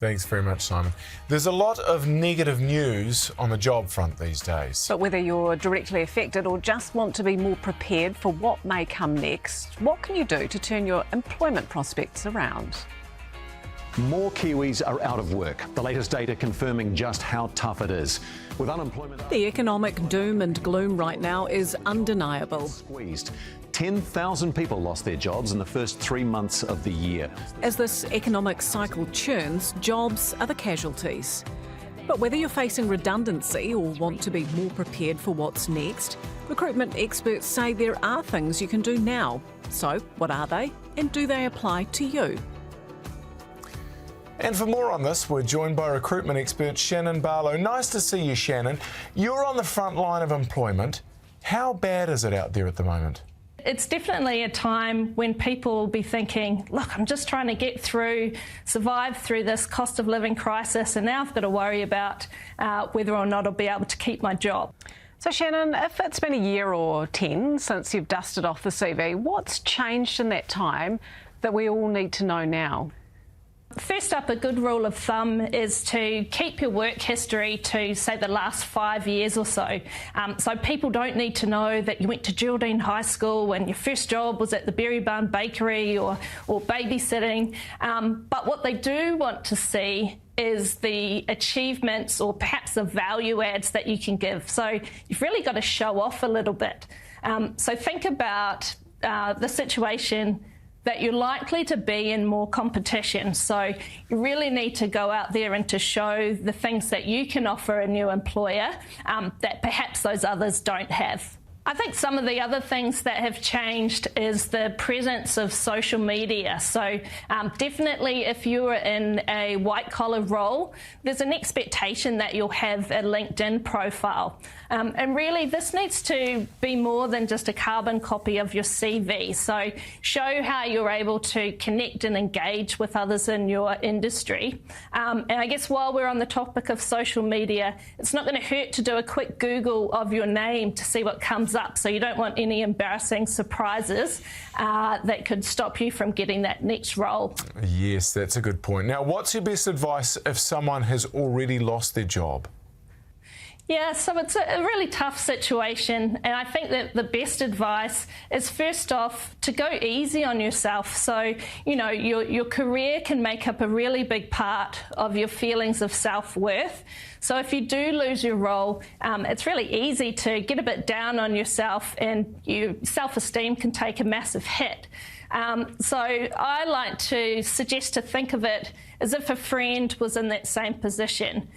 Thanks very much, Simon. There's a lot of negative news on the job front these days. But whether you're directly affected or just want to be more prepared for what may come next, what can you do to turn your employment prospects around? More Kiwis are out of work. The latest data confirming just how tough it is. With unemployment... The economic doom and gloom right now is undeniable. Squeezed. 10,000 people lost their jobs in the first 3 months of the year. As this economic cycle churns, jobs are the casualties. But whether you're facing redundancy or want to be more prepared for what's next, recruitment experts say there are things you can do now. So, what are they, and do they apply to you? And for more on this, we're joined by recruitment expert Shannon Barlow. Nice to see you, Shannon. You're on the front line of employment. How bad is it out there at the moment? It's definitely a time when people will be thinking, look, I'm just trying to get through, survive through this cost of living crisis, and now I've got to worry about whether or not I'll be able to keep my job. So Shannon, if it's been a year or 10 since you've dusted off the CV, what's changed in that time that we all need to know now? First up, a good rule of thumb is to keep your work history to, say, the last 5 years or so. So people don't need to know that you went to Geraldine High School and your first job was at the Berry Barn Bakery or babysitting. But what they do want to see is the achievements or perhaps the value adds that you can give. So you've really got to show off a little bit. So think about the situation that you're likely to be in more competition. So you really need to go out there and to show the things that you can offer a new employer that perhaps those others don't have. I think some of the other things that have changed is the presence of social media. So definitely if you're in a white-collar role, there's an expectation that you'll have a LinkedIn profile. And really this needs to be more than just a carbon copy of your CV. So show how you're able to connect and engage with others in your industry. And I guess while we're on the topic of social media, it's not going to hurt to do a quick Google of your name to see what comes up. So you don't want any embarrassing surprises that could stop you from getting that next role. Yes, that's a good point. Now, what's your best advice if someone has already lost their job? Yeah, so it's a really tough situation, and I think that the best advice is first off to go easy on yourself. So, you know, your career can make up a really big part of your feelings of self-worth. So if you do lose your role, it's really easy to get a bit down on yourself, and your self-esteem can take a massive hit. So I like to suggest to think of it as if a friend was in that same position.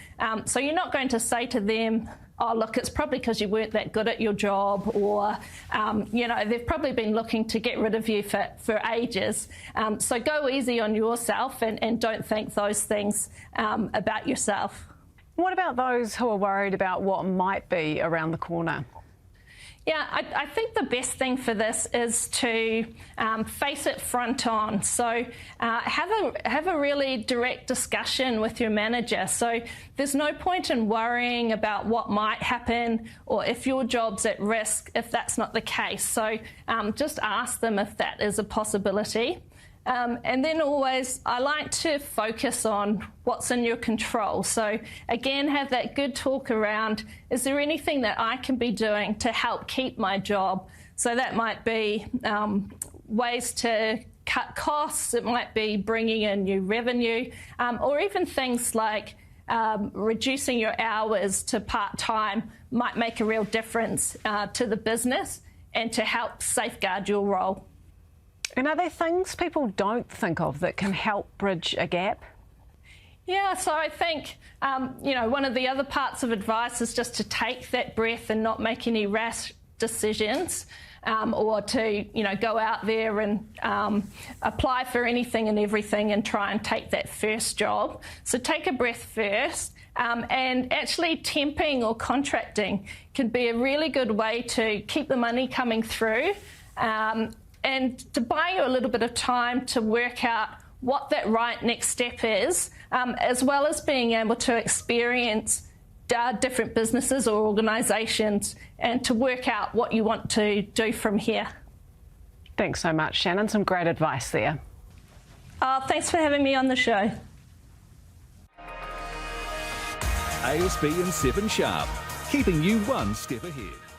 So you're not going to say to them, oh, look, it's probably because you weren't that good at your job, or, you know, they've probably been looking to get rid of you for ages. So go easy on yourself and don't think those things about yourself. What about those who are worried about what might be around the corner? Yeah, I think the best thing for this is to face it front on. So have a really direct discussion with your manager. So there's no point in worrying about what might happen or if your job's at risk if that's not the case. So just ask them if that is a possibility. And then always, I like to focus on what's in your control. So again, have that good talk around, is there anything that I can be doing to help keep my job? So that might be ways to cut costs, it might be bringing in new revenue, or even things like reducing your hours to part-time might make a real difference to the business and to help safeguard your role. And are there things people don't think of that can help bridge a gap? Yeah, so I think, you know, one of the other parts of advice is just to take that breath and not make any rash decisions, or to, you know, go out there and apply for anything and everything and try and take that first job. So take a breath first. And actually temping or contracting can be a really good way to keep the money coming through, and to buy you a little bit of time to work out what that right next step is, as well as being able to experience different businesses or organisations and to work out what you want to do from here. Thanks so much, Shannon. Some great advice there. Thanks for having me on the show. ASB and 7 Sharp, keeping you one step ahead.